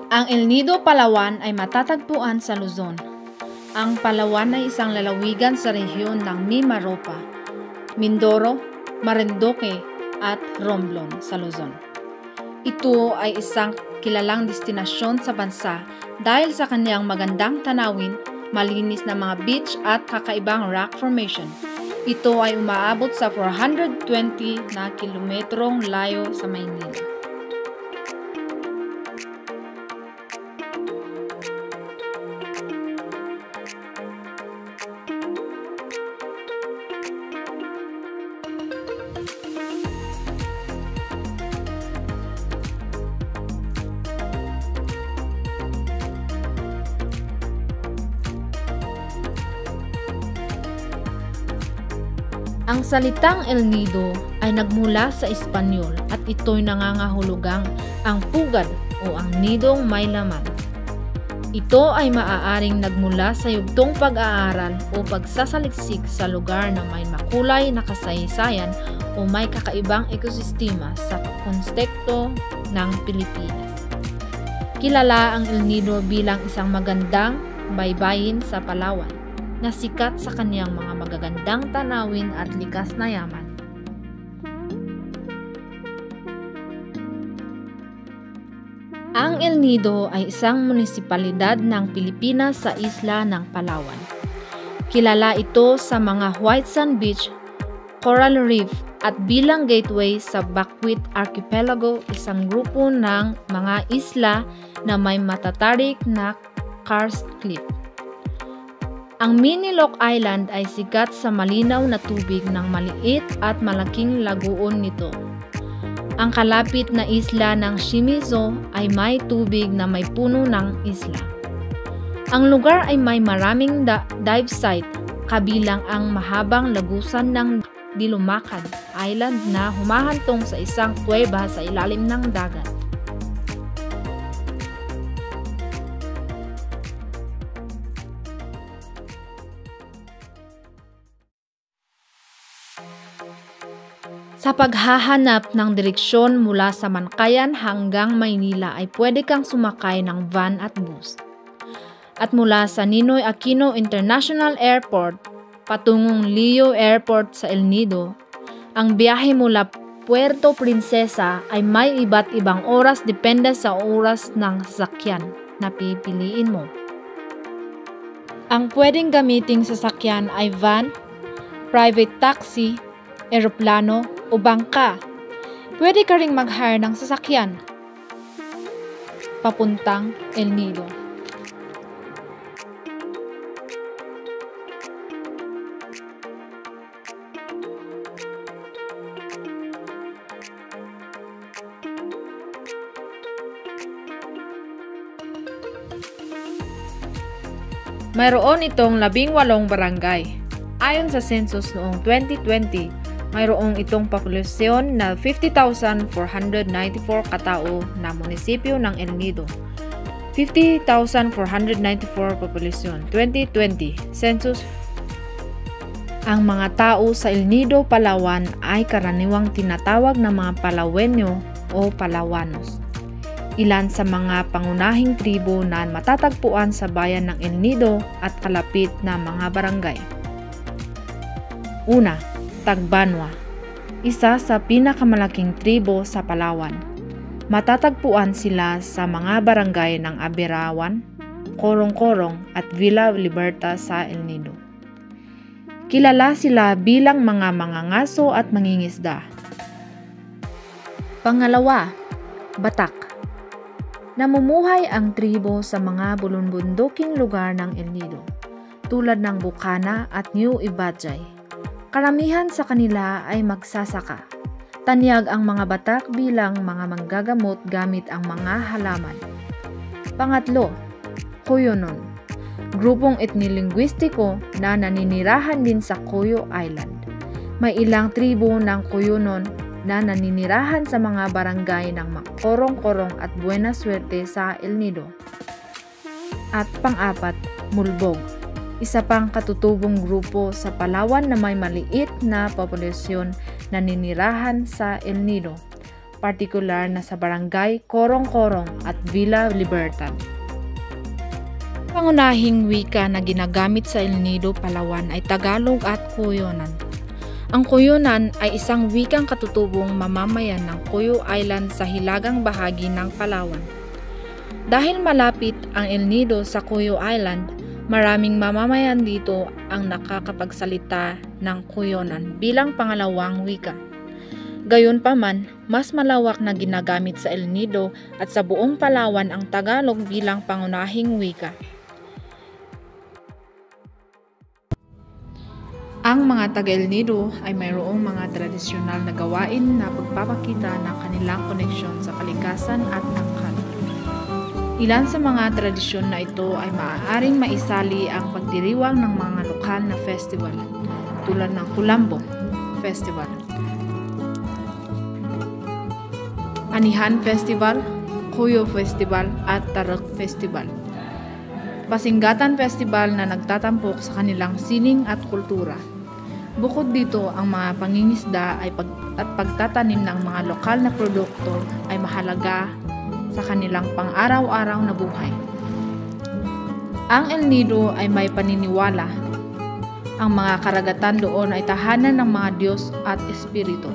Ang El Nido, Palawan ay matatagpuan sa Luzon. Ang Palawan ay isang lalawigan sa rehiyon ng Mimaropa, Mindoro, Marinduque at Romblon sa Luzon. Ito ay isang kilalang destinasyon sa bansa dahil sa kanyang magandang tanawin, malinis na mga beach at kakaibang rock formation. Ito ay umaabot sa 420 na kilometrong layo sa Maynila. Ang salitang El Nido ay nagmula sa Espanyol at ito'y nangangahulugang ang pugad o ang nidong may laman. Ito ay maaaring nagmula sa yugtong pag-aaral o pagsasaliksik sa lugar na may makulay na kasaysayan o may kakaibang ekosistema sa konteksto ng Pilipinas. Kilala ang El Nido bilang isang magandang baybayin sa Palawan na sikat sa kaniyang mga magagandang tanawin at likas na yaman. Ang El Nido ay isang munisipalidad ng Pilipinas sa isla ng Palawan. Kilala ito sa mga white sand beach, coral reef at bilang gateway sa Bakwit Archipelago, isang grupo ng mga isla na may matatarik na karst cliff. Ang Miniloc Island ay sikat sa malinaw na tubig ng maliit at malaking lagoon nito. Ang kalapit na isla ng Shimizu ay may tubig na may puno ng isla. Ang lugar ay may maraming dive site, kabilang ang mahabang lagusan ng Dilumacan Island na humahantong sa isang kuweba sa ilalim ng dagat. Sa paghahanap ng direksyon mula sa Mankayan hanggang Maynila ay pwede kang sumakay ng van at bus. At mula sa Ninoy Aquino International Airport patungong Leo Airport sa El Nido, ang biyahe mula Puerto Princesa ay may iba't ibang oras depende sa oras ng sasakyan na pipiliin mo. Ang pwedeng gamiting sasakyan ay van, private taxi, eroplano o bangka. Pwede ka ring mag-hire ng sasakyan papuntang El Nido. Mayroon itong 18 barangay. Ayon sa census noong 2020, mayroong itong populasyon na 50,494 katao na munisipyo ng El Nido. 50,494 populasyon 2020 census. Ang mga tao sa El Nido, Palawan ay karaniwang tinatawag na mga Palawenyo o Palawanos. Ilan sa mga pangunahing tribo na matatagpuan sa bayan ng El Nido at kalapit na mga barangay. Una, Tagbanwa, isa sa pinakamalaking tribo sa Palawan. Matatagpuan sila sa mga barangay ng Abirawan, Corong-Corong at Villa Liberta sa El Nido. Kilala sila bilang mga mangangaso at mangingisda. Pangalawa, Batak. Namumuhay ang tribo sa mga bulunbunduking lugar ng El Nido, tulad ng Bukana at New Ibajay. Karamihan sa kanila ay magsasaka. Tanyag ang mga Batak bilang mga manggagamot gamit ang mga halaman. Pangatlo, Cuyonon. Grupong etnilingwistiko na naninirahan din sa Cuyo Island. May ilang tribo ng Cuyonon na naninirahan sa mga barangay ng Korong-Korong at Buena Suerte sa El Nido. At pang-apat, Mulbog. Isa pang katutubong grupo sa Palawan na may maliit na populasyon na naninirahan sa El Nido, partikular na sa barangay Korong-Korong at Villa Libertad. Pangunahing wika na ginagamit sa El Nido, Palawan ay Tagalog at Cuyonan. Ang Cuyonan ay isang wikang katutubong mamamayan ng Cuyo Island sa hilagang bahagi ng Palawan. Dahil malapit ang El Nido sa Cuyo Island, maraming mamamayan dito ang nakakapagsalita ng Cuyonan bilang pangalawang wika. Gayunpaman, mas malawak na ginagamit sa El Nido at sa buong Palawan ang Tagalog bilang pangunahing wika. Ang mga taga-El Nido ay mayroong mga tradisyonal na gawain na pagpapakita ng kanilang koneksyon sa kalikasan at tangkad. Ilan sa mga tradisyon na ito ay maaaring maisali ang pagdiriwang ng mga lokal na festival, tulad ng Kulambo Festival, Anihan Festival, Cuyo Festival at Tarok Festival. Pasinggatan Festival na nagtatampok sa kanilang sining at kultura. Bukod dito, ang mga pangingisda at pagtatanim ng mga lokal na produkto ay mahalaga sa kanilang pang-araw-araw na buhay. Ang El Nido ay may paniniwala. Ang mga karagatan doon ay tahanan ng mga Diyos at Espiritu.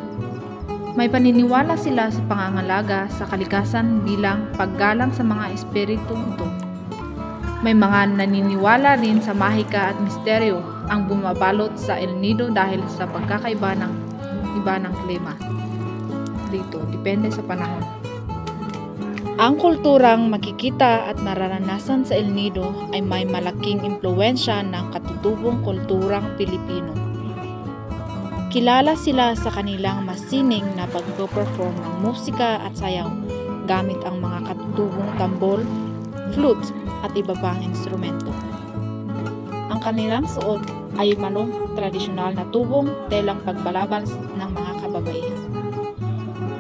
May paniniwala sila sa pangangalaga sa kalikasan bilang paggalang sa mga espiritu ito. May mga naniniwala rin sa mahika at misteryo ang bumabalot sa El Nido dahil sa pagkakaiba ng klima dito, depende sa panahon. Ang kulturang makikita at mararanasan sa El Nido ay may malaking impluwensya ng katutubong kulturang Pilipino. Kilala sila sa kanilang masining na pag-perform ng musika at sayaw gamit ang mga katutubong tambol, flute at iba pang instrumento. Ang kanilang suot ay manong tradisyonal na tubong telang pagbalabal ng mga kababaihan.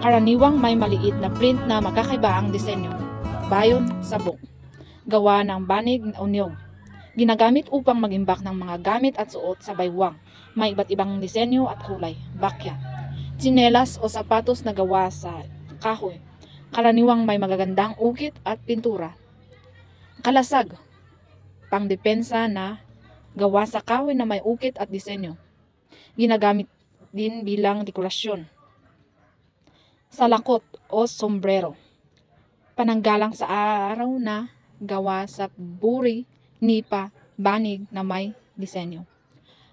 Karaniwang may maliit na print na magkakaiba ang disenyo, bayon, sabog, gawa ng banig na unyog. Ginagamit upang mag-imbak ng mga gamit at suot sa baywang. May iba't ibang disenyo at kulay, bakya, tsinelas o sapatos na gawa sa kahoy. Karaniwang may magagandang ukit at pintura. Kalasag, pangdepensa na gawa sa kahoy na may ukit at disenyo. Ginagamit din bilang dekorasyon. Salakot o sombrero, pananggalang sa araw na gawa sa buri, nipa, banig na may disenyo.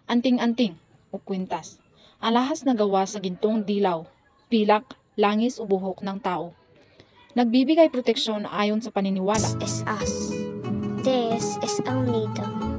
Anting-anting o kwintas, alahas na gawa sa gintong dilaw, pilak, langis o buhok ng tao. Nagbibigay proteksyon ayon sa paniniwala. This is us. This is El Nido.